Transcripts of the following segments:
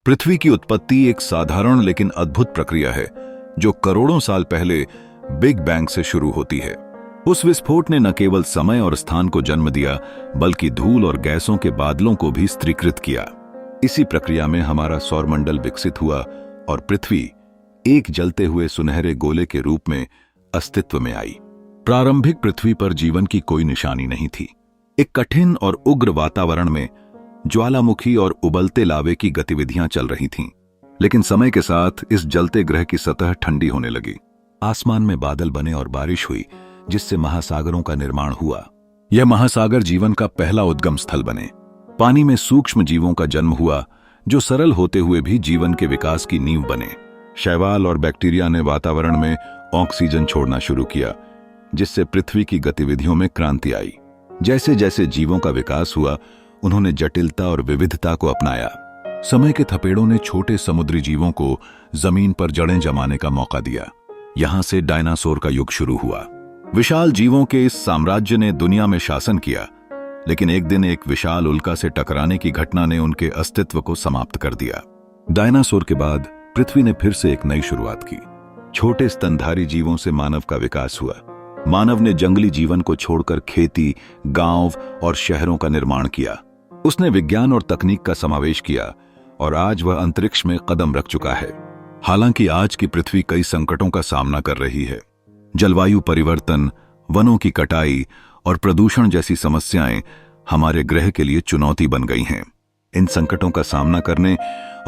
पृथ्वी की उत्पत्ति एक साधारण लेकिन अद्भुत प्रक्रिया है जो करोड़ों साल पहले बिग बैंग से शुरू होती है। उस विस्फोट ने न केवल समय और स्थान को जन्म दिया बल्कि धूल और गैसों के बादलों को भी स्त्रीकृत किया। इसी प्रक्रिया में हमारा सौरमंडल विकसित हुआ और पृथ्वी एक जलते हुए सुनहरे गोले के रूप में अस्तित्व में आई। प्रारंभिक पृथ्वी पर जीवन की कोई निशानी नहीं थी। एक कठिन और उग्र वातावरण में ज्वालामुखी और उबलते लावे की गतिविधियां चल रही थीं। लेकिन समय के साथ इस जलते ग्रह की सतह ठंडी होने लगी। आसमान में बादल बने और बारिश हुई, जिससे महासागरों का निर्माण हुआ। यह महासागर जीवन का पहला उद्गम स्थल बने। पानी में सूक्ष्म जीवों का जन्म हुआ जो सरल होते हुए भी जीवन के विकास की नींव बने। शैवाल और बैक्टीरिया ने वातावरण में ऑक्सीजन छोड़ना शुरू किया, जिससे पृथ्वी की गतिविधियों में क्रांति आई। जैसे जैसे जीवों का विकास हुआ, उन्होंने जटिलता और विविधता को अपनाया। समय के थपेड़ों ने छोटे समुद्री जीवों को जमीन पर जड़ें जमाने का मौका दिया। यहां से डायनासोर का युग शुरू हुआ। विशाल जीवों के इस साम्राज्य ने दुनिया में शासन किया, लेकिन एक दिन एक विशाल उल्का से टकराने की घटना ने उनके अस्तित्व को समाप्त कर दिया। डायनासोर के बाद पृथ्वी ने फिर से एक नई शुरुआत की। छोटे स्तनधारी जीवों से मानव का विकास हुआ। मानव ने जंगली जीवन को छोड़कर खेती, गांव और शहरों का निर्माण किया। उसने विज्ञान और तकनीक का समावेश किया और आज वह अंतरिक्ष में कदम रख चुका है। हालांकि आज की पृथ्वी कई संकटों का सामना कर रही है। जलवायु परिवर्तन, वनों की कटाई और प्रदूषण जैसी समस्याएं हमारे ग्रह के लिए चुनौती बन गई हैं। इन संकटों का सामना करने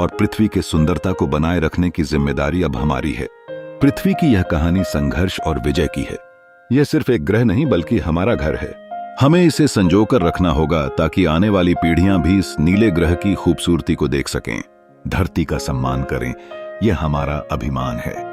और पृथ्वी के सुंदरता को बनाए रखने की जिम्मेदारी अब हमारी है। पृथ्वी की यह कहानी संघर्ष और विजय की है। यह सिर्फ एक ग्रह नहीं बल्कि हमारा घर है। हमें इसे संजोकर रखना होगा ताकि आने वाली पीढ़ियां भी इस नीले ग्रह की खूबसूरती को देख सकें। धरती का सम्मान करें, यह हमारा अभिमान है।